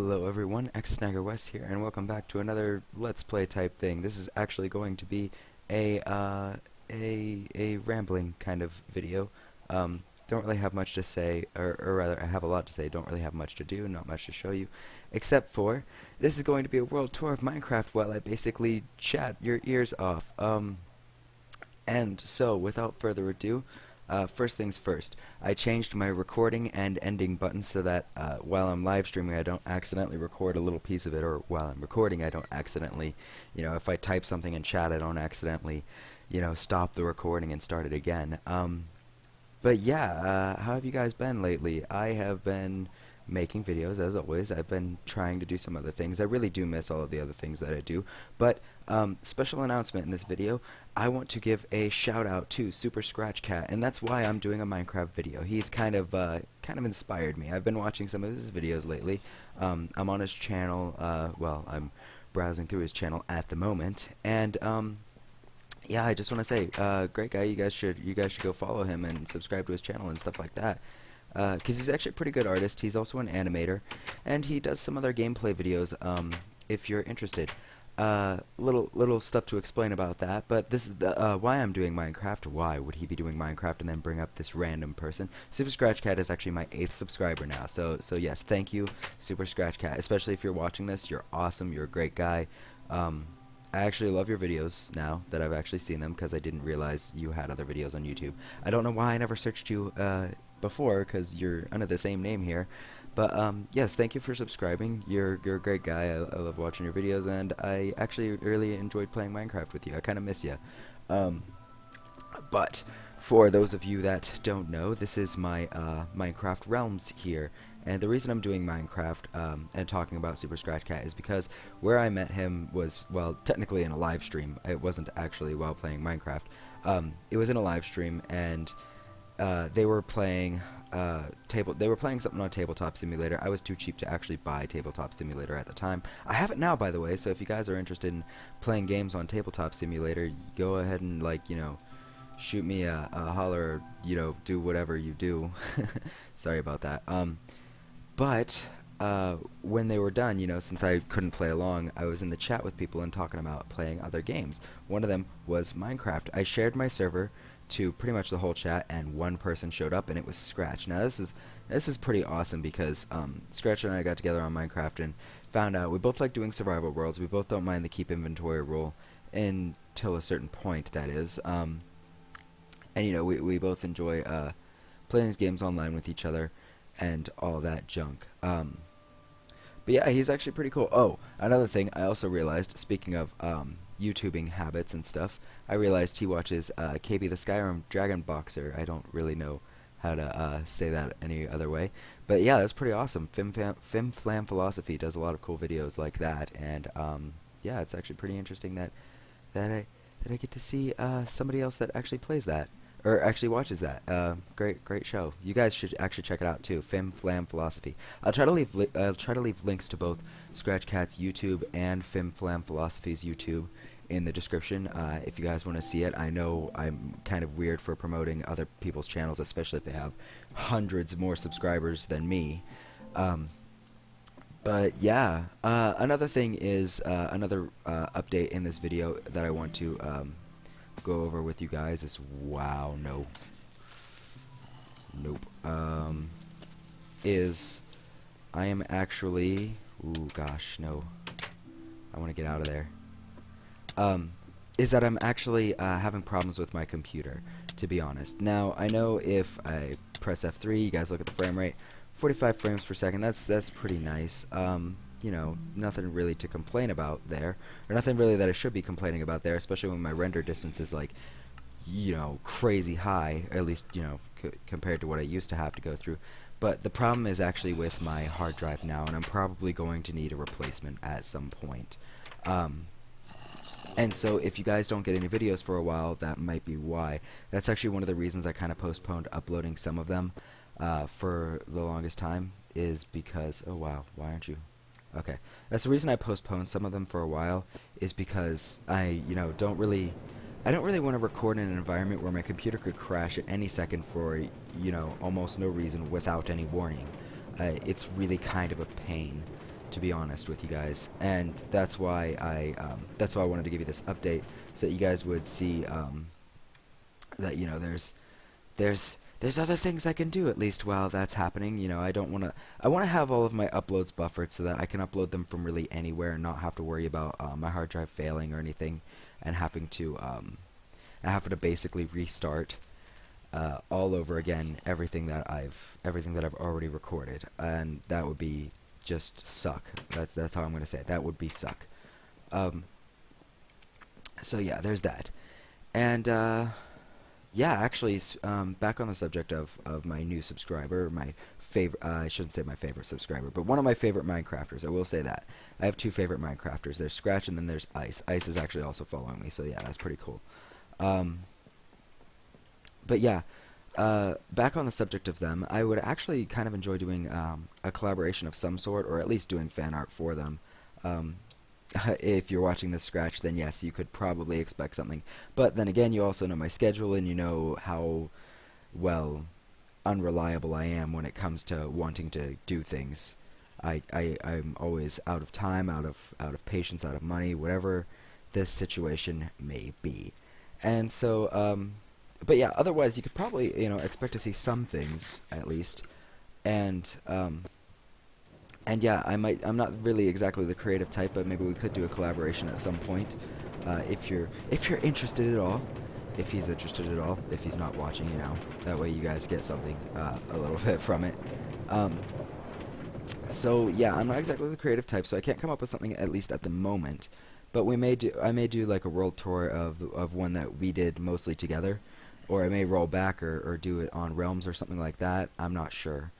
Hello everyone, West here, and welcome back to another Let's Play type thing. This is actually going to be a rambling kind of video. Don't really have much to say, or rather, I have a lot to say. Don't really have much to do, not much to show you, except for this is going to be a world tour of Minecraft while I basically chat your ears off. And so, without further ado. First things first, I changed my recording and ending buttons so that while I'm live streaming I don't accidentally record a little piece of it, or while I'm recording I don't accidentally, if I type something in chat I don't accidentally, stop the recording and start it again. But yeah, how have you guys been lately? I have been making videos as always. I've been trying to do some other things. I really do miss all of the other things that I do, but special announcement in this video, I want to give a shout out to SuperScratchKat, and that's why I'm doing a Minecraft video. He's kind of inspired me. I've been watching some of his videos lately. I'm on his channel, well, I'm browsing through his channel at the moment, and yeah, I just want to say, great guy. You guys should go follow him and subscribe to his channel and stuff like that. Because he's actually a pretty good artist. He's also an animator, and he does some other gameplay videos. If you're interested, little stuff to explain about that. But this is why I'm doing Minecraft. Why would he be doing Minecraft and then bring up this random person? SuperScratchKat is actually my 8th subscriber now. So yes, thank you, SuperScratchKat. Especially if you're watching this, you're awesome. You're a great guy. I actually love your videos now that I've actually seen them, because I didn't realize you had other videos on YouTube. I don't know why I never searched you before, because you're under the same name here. But yes, thank you for subscribing. You're a great guy. I love watching your videos, and I actually really enjoyed playing Minecraft with you. I kind of miss you. But for those of you that don't know, this is my Minecraft Realms here. And the reason I'm doing Minecraft and talking about SuperScratchKat is because where I met him was, well, technically in a live stream. It wasn't actually while playing Minecraft. It was in a live stream, and they were playing something on Tabletop Simulator. I was too cheap to actually buy Tabletop Simulator at the time. I have it now, by the way, so if you guys are interested in playing games on Tabletop Simulator, go ahead and, shoot me a holler, do whatever you do. Sorry about that. But when they were done, since I couldn't play along, I was in the chat with people and talking about playing other games. One of them was Minecraft. I shared my server to pretty much the whole chat, and one person showed up, and it was Scratch. Now this is pretty awesome, because Scratch and I got together on Minecraft and found out we both like doing survival worlds. We both don't mind the keep inventory rule until a certain point, that is. And we both enjoy playing these games online with each other and all that junk. But yeah, he's actually pretty cool. Oh, another thing I also realized, speaking of YouTubing habits and stuff, I realized he watches KB the Skyrim Dragon Boxer. I don't really know how to say that any other way, but yeah, that's pretty awesome. Fim Philosophy does a lot of cool videos like that, and yeah, it's actually pretty interesting that I get to see somebody else that actually plays that, or actually watches that. Great show. You guys should actually check it out too. Fim Philosophy. I'll try to leave links to both ScratchKat's YouTube and Fim Philosophy's YouTube in the description if you guys want to see it. I know I'm kind of weird for promoting other people's channels, especially if they have hundreds more subscribers than me. But yeah, another thing is another update in this video that I want to go over with you guys is, wow, nope, is I am actually, ooh gosh, no, I want to get out of there. Is that I'm actually having problems with my computer, to be honest. Now, I know if I press F3, you guys look at the frame rate, 45 frames per second, that's pretty nice. Nothing really to complain about there, or nothing really that I should be complaining about there, especially when my render distance is like, crazy high, at least, compared to what I used to have to go through. But the problem is actually with my hard drive now, and I'm probably going to need a replacement at some point. And so if you guys don't get any videos for a while, that might be why. That's actually one of the reasons I kind of postponed uploading some of them for the longest time, is because, oh wow, why aren't you? Okay, that's the reason I postponed some of them for a while, is because I don't really want to record in an environment where my computer could crash at any second for almost no reason without any warning. It's really kind of a pain. to be honest with you guys, and that's why I wanted to give you this update so that you guys would see that there's other things I can do at least while that's happening. I want to have all of my uploads buffered so that I can upload them from really anywhere and not have to worry about my hard drive failing or anything, and having to basically restart all over again everything that I've already recorded, and that would be just suck. That's how I'm gonna say it. That would be suck. So yeah, there's that, and yeah, actually, back on the subject of my new subscriber, my favorite, I shouldn't say my favorite subscriber, but one of my favorite Minecrafters, I will say that. I have two favorite Minecrafters. There's Scratch and then there's Ice. Ice is actually also following me, so yeah, that's pretty cool. But yeah, back on the subject of them, I would actually kind of enjoy doing a collaboration of some sort, or at least doing fan art for them. If you're watching this, Scratch, then yes, you could probably expect something. But then again, you also know my schedule, and you know how, well, unreliable I am when it comes to wanting to do things. I'm always out of time, out of patience, out of money, whatever this situation may be. And so, but yeah, otherwise you could probably, expect to see some things, at least. And yeah, I'm not really exactly the creative type, but maybe we could do a collaboration at some point, if you're interested at all, if he's interested at all, if he's not watching, that way you guys get something a little bit from it. So yeah, I'm not exactly the creative type, so I can't come up with something at least at the moment. But I may do like a world tour of one that we did mostly together, or I may roll back or do it on Realms or something like that. I'm not sure.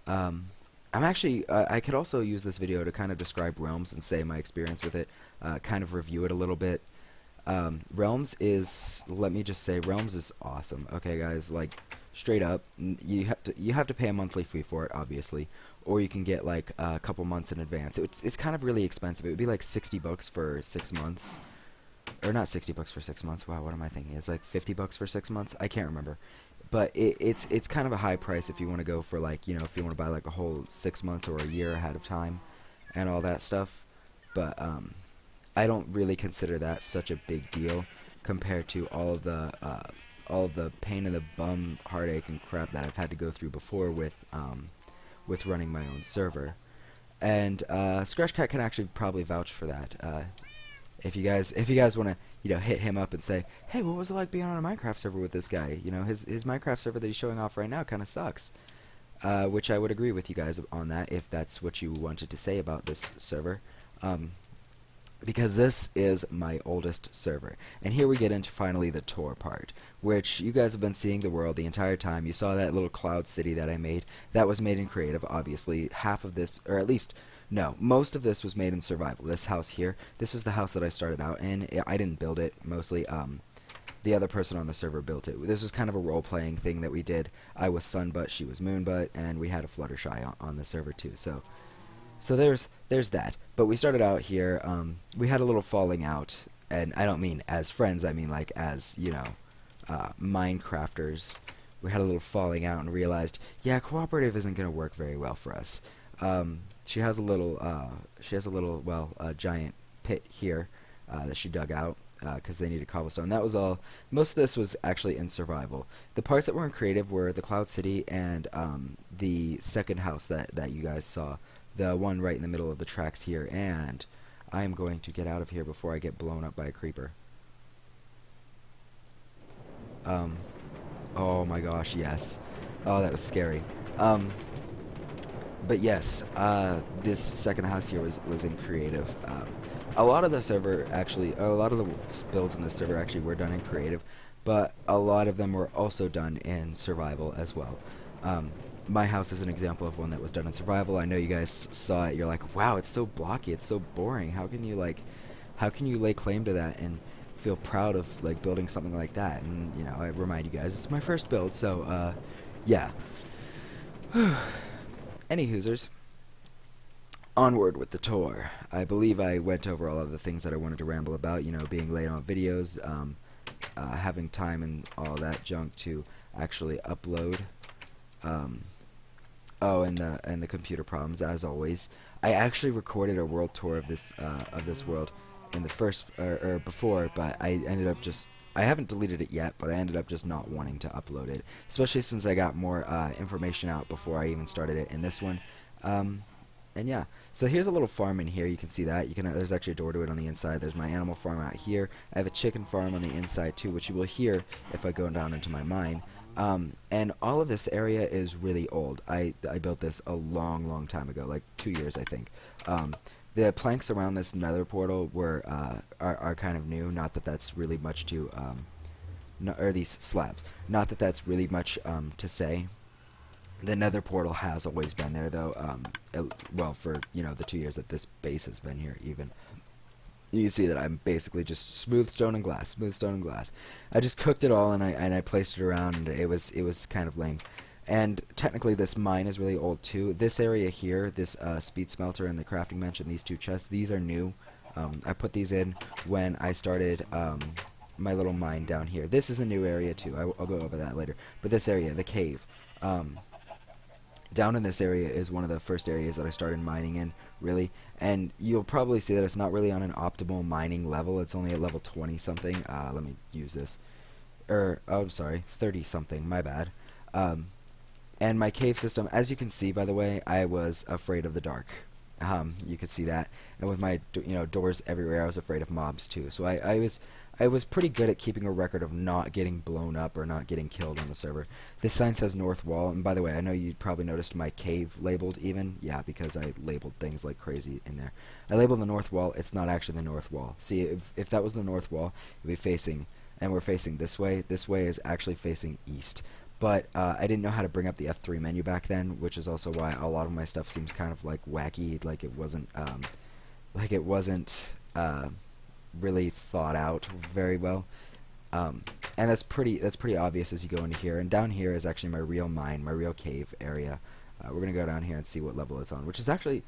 I'm actually, I could also use this video to kind of describe Realms and say my experience with it, kind of review it a little bit. Realms is, let me just say, Realms is awesome. Okay, guys, like, straight up, you have to pay a monthly fee for it, obviously, or you can get like a couple months in advance. It's kind of really expensive. It would be like $60 for 6 months, or not $60 for 6 months. Wow, what am I thinking? It's like $50 for 6 months. I can't remember. But it's kind of a high price if you want to go for, like, if you want to buy like a whole 6 months or a year ahead of time and all that stuff. But I don't really consider that such a big deal compared to all of the pain in the bum, heartache and crap that I've had to go through before with running my own server. And ScratchKat can actually probably vouch for that. If you guys want to hit him up and say, hey, what was it like being on a Minecraft server with this guy? His Minecraft server that he's showing off right now kind of sucks. Which I would agree with you guys on that if that's what you wanted to say about this server. Because this is my oldest server. And here we get into finally the tour part, which you guys have been seeing the world the entire time. You saw that little cloud city that I made. That was made in creative, obviously. Half of this, or at least, no, most of this was made in survival. This house here, this was the house that I started out in. I didn't build it, mostly. The other person on the server built it. This was kind of a role-playing thing that we did. I was Sunbutt, she was Moonbutt, and we had a Fluttershy on the server too. So there's that. But we started out here. We had a little falling out, and I don't mean as friends. I mean like as Minecrafters. We had a little falling out and realized, yeah, cooperative isn't going to work very well for us. She has a little giant pit here that she dug out because they needed cobblestone. That was all. Most of this was actually in survival. The parts that were in creative were the Cloud City and the second house that you guys saw. The one right in the middle of the tracks here, and I am going to get out of here before I get blown up by a creeper. Oh my gosh, yes. Oh, that was scary. But yes, this second house here was in creative. A lot of the server actually, a lot of the builds in this server actually were done in creative, but a lot of them were also done in survival as well. My house is an example of one that was done in survival. I know you guys saw it. You're like, wow, it's so blocky, it's so boring. How can you lay claim to that and feel proud of like building something like that? And I remind you guys, it's my first build, so yeah. Any hoosers, onward with the tour. I believe I went over all of the things that I wanted to ramble about. Being late on videos, having time and all that junk to actually upload. Oh, and the computer problems as always. I actually recorded a world tour of this world in the first or before, but I ended up just I haven't deleted it yet, but I ended up just not wanting to upload it, especially since I got more information out before I even started it in this one. Um, and yeah, so here's a little farm in here. You can see that. You can there's actually a door to it on the inside. There's my animal farm out here. I have a chicken farm on the inside too, which you will hear if I go down into my mine. And all of this area is really old. I built this a long time ago, like 2 years I think. The planks around this nether portal are kind of new. Not that that's really much to no, or these slabs. Not that that's really much to say. The nether portal has always been there, though. Well, for the 2 years that this base has been here, even. You can see that I'm basically just smooth stone and glass, smooth stone and glass. I just cooked it all and I placed it around, and it was kind of lame. And technically, this mine is really old too. This area here, this speed smelter and the crafting bench and these two chests, these are new. I put these in when I started my little mine down here. This is a new area too. I'll go over that later. But this area, the cave. Down in this area is one of the first areas that I started mining in, really. And you'll probably see that it's not really on an optimal mining level. It's only at level 20 something. Let me use this. Oh, I'm sorry, 30 something, my bad. And my cave system, as you can see, by the way, I was afraid of the dark. You could see that. And with my doors everywhere, I was afraid of mobs too. So I was pretty good at keeping a record of not getting blown up or not getting killed on the server. This sign says North Wall, and by the way, I know you probably noticed my cave labeled even. Yeah, because I labeled things like crazy in there. I labeled the North Wall. It's not actually the North Wall. See, if that was the North Wall, it would be facing, and we're facing this way. This way is actually facing east. But I didn't know how to bring up the F3 menu back then, which is also why a lot of my stuff seems kind of like wacky, like it wasn't really thought out very well. And that's pretty obvious as you go into here. And down here is actually my real mine, my real cave area. We're gonna go down here and see what level it's on, which is actually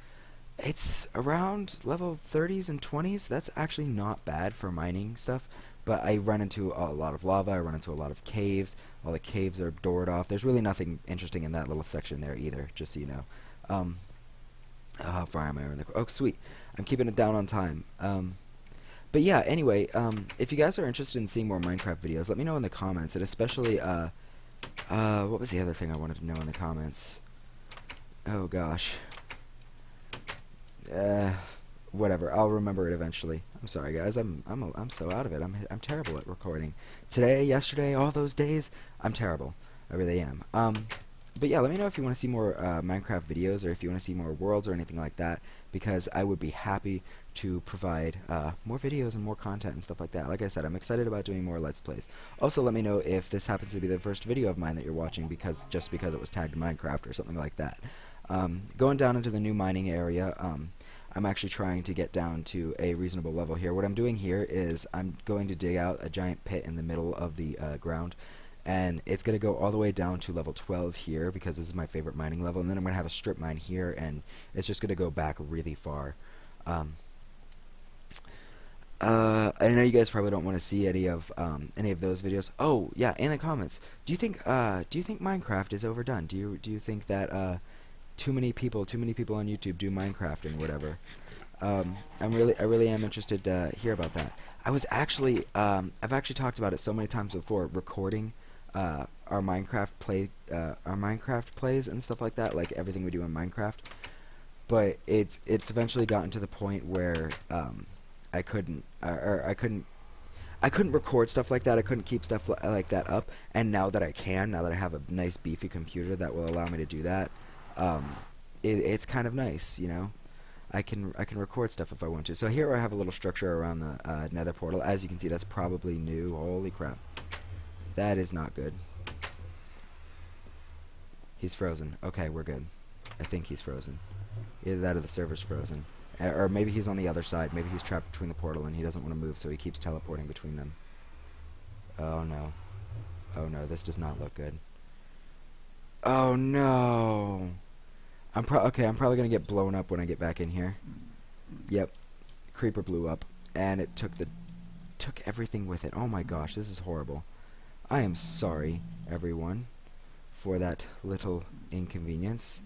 it's around level 30s and 20s. That's actually not bad for mining stuff. But I run into a lot of lava. I run into a lot of caves. All the caves are doored off. There's really nothing interesting in that little section there either, just so you know. How far am I in the... Oh, sweet. I'm keeping it down on time. But yeah, anyway, if you guys are interested in seeing more Minecraft videos, let me know in the comments. And especially, what was the other thing I wanted to know in the comments? Oh, gosh. Whatever, I'll remember it eventually. I'm sorry, guys. I'm so out of it. I'm terrible at recording. Today, yesterday, all those days, I'm terrible. I really am. But yeah, let me know if you want to see more Minecraft videos, or if you want to see more worlds or anything like that, because I would be happy to provide more videos and more content and stuff like that. Like I said, I'm excited about doing more Let's Plays. Also, let me know if this happens to be the first video of mine that you're watching, just because it was tagged Minecraft or something like that. Going down into the new mining area, I'm actually trying to get down to a reasonable level here. What I'm doing here is I'm going to dig out a giant pit in the middle of the ground, and it's going to go all the way down to level 12 here, because this is my favorite mining level, and then I'm going to have a strip mine here, and it's just going to go back really far. I know you guys probably don't want to see any of those videos. Oh yeah, in the comments, do you think Minecraft is overdone? Do you think that too many people on YouTube do Minecraft and whatever? I really am interested to hear about that. I've actually talked about it so many times before, recording our Minecraft plays and stuff like that, like everything we do in Minecraft. But it's eventually gotten to the point where I couldn't record stuff like that. I couldn't keep stuff like that up. And now that I have a nice beefy computer that will allow me to do that, it's kind of nice, you know. I can record stuff if I want to. So here I have a little structure around the nether portal. As you can see, that's probably new. Holy crap. That is not good. He's frozen. Okay, we're good. I think he's frozen. Either that or the server's frozen. Or maybe he's on the other side. Maybe he's trapped between the portal and he doesn't want to move, so he keeps teleporting between them. Oh no. Oh no, this does not look good. Oh no. I'm probably gonna get blown up when I get back in here. Yep. Creeper blew up, and it took everything with it. Oh my gosh, this is horrible. I am sorry, everyone, for that little inconvenience.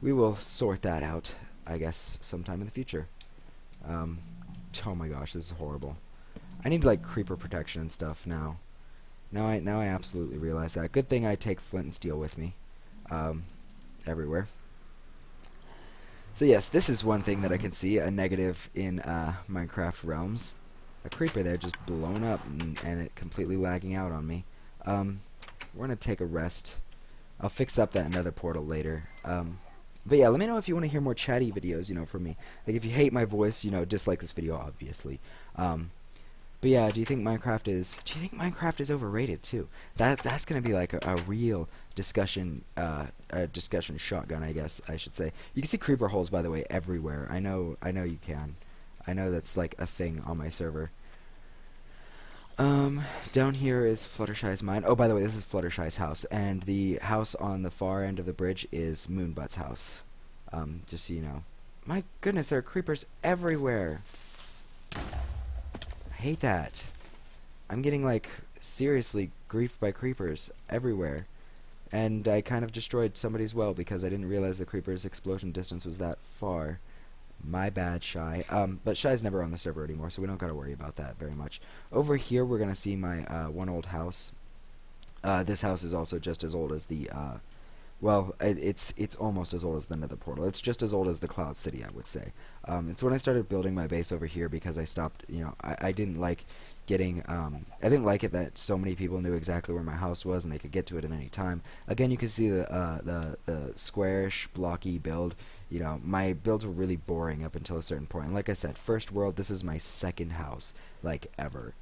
we will sort that out, I guess, sometime in the future. Oh my gosh, this is horrible. I need like creeper protection and stuff now. Now I absolutely realize that. Good thing I take flint and steel with me, everywhere. So yes, this is one thing that I can see, a negative in Minecraft Realms. A creeper there just blown up and it completely lagging out on me. We're gonna take a rest. I'll fix up that nether portal later. But yeah, let me know if you want to hear more chatty videos, from me. Like if you hate my voice, dislike this video, obviously. But yeah, do you think Minecraft is overrated too? That's gonna be like a real discussion, discussion shotgun, I guess I should say. You can see creeper holes, by the way, everywhere. I know you can. I know that's like a thing on my server. Down here is Fluttershy's mine. Oh, by the way, this is Fluttershy's house, and the house on the far end of the bridge is Moonbutt's house. Just so you know. My goodness, there are creepers everywhere. I hate that. I'm getting, like, seriously griefed by creepers everywhere. And I kind of destroyed somebody's well because I didn't realize the creeper's explosion distance was that far. My bad, Shy. But Shy's never on the server anymore, so we don't gotta worry about that very much. Over here, we're gonna see my one old house. This house is also just as old as the well, it's almost as old as the Nether portal. It's just as old as the Cloud City, I would say. It's when I started building my base over here because I stopped. I didn't like getting. I didn't like it that so many people knew exactly where my house was and they could get to it at any time. Again, you can see the squarish, blocky build. My builds were really boring up until a certain point. And like I said, first world. This is my second house, like ever.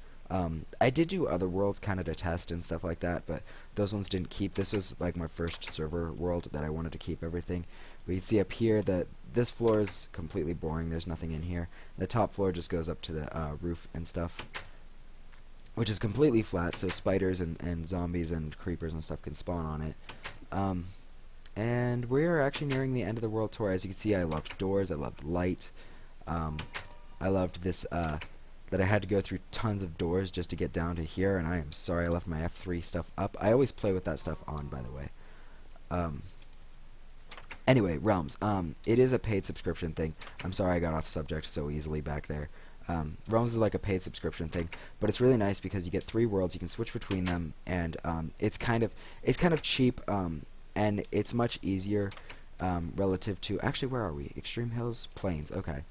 I did do other worlds kind of to test and stuff like that, but those ones didn't keep. This was like my first server world that I wanted to keep everything. We can see up here that this floor is completely boring. There's nothing in here. The top floor just goes up to the roof and stuff, which is completely flat, so spiders and zombies and creepers and stuff can spawn on it. And we're actually nearing the end of the world tour. As you can see, I loved doors. I loved light. I loved this... that I had to go through tons of doors just to get down to here, and I am sorry I left my F3 stuff up. I always play with that stuff on, by the way. Anyway, Realms. It is a paid subscription thing. I'm sorry I got off subject so easily back there. Realms is like a paid subscription thing, but it's really nice because you get 3 worlds, you can switch between them, and it's kind of cheap, and it's much easier relative to... Actually, where are we? Extreme Hills, Plains. Okay.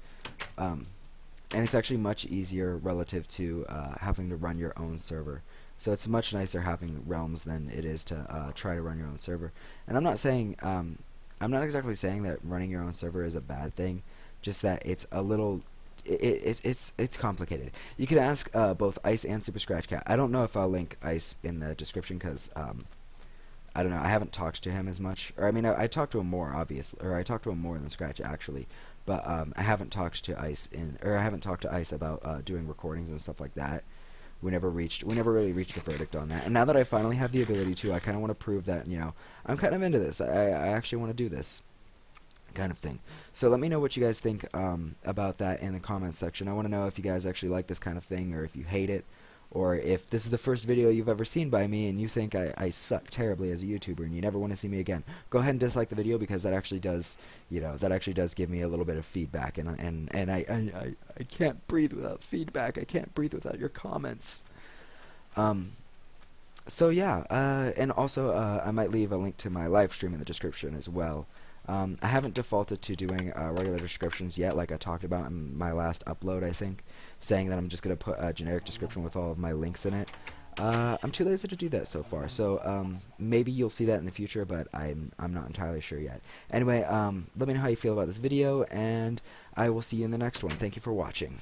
And it's actually much easier relative to having to run your own server. So it's much nicer having Realms than it is to try to run your own server. And I'm not saying, I'm not exactly saying that running your own server is a bad thing, just that it's a little, it's complicated. You could ask both Ice and SuperScratchKat. I don't know if I'll link Ice in the description because, I don't know, I haven't talked to him as much. Or I mean, I talked to him more, obviously, or I talked to him more than Scratch actually. But I haven't talked to Ice about doing recordings and stuff like that. We never really reached a verdict on that. And now that I finally have the ability to, I kind of want to prove that, I'm kind of into this. I actually want to do this kind of thing. So let me know what you guys think about that in the comments section. I want to know if you guys actually like this kind of thing or if you hate it. Or if this is the first video you've ever seen by me and you think I suck terribly as a YouTuber and you never want to see me again, go ahead and dislike the video because that actually does, give me a little bit of feedback, and I can't breathe without feedback. I can't breathe without your comments. So yeah, and also I might leave a link to my live stream in the description as well. I haven't defaulted to doing regular descriptions yet, like I talked about in my last upload, I think, saying that I'm just going to put a generic description with all of my links in it. I'm too lazy to do that so far, so maybe you'll see that in the future, but I'm not entirely sure yet. Anyway, let me know how you feel about this video, and I will see you in the next one. Thank you for watching.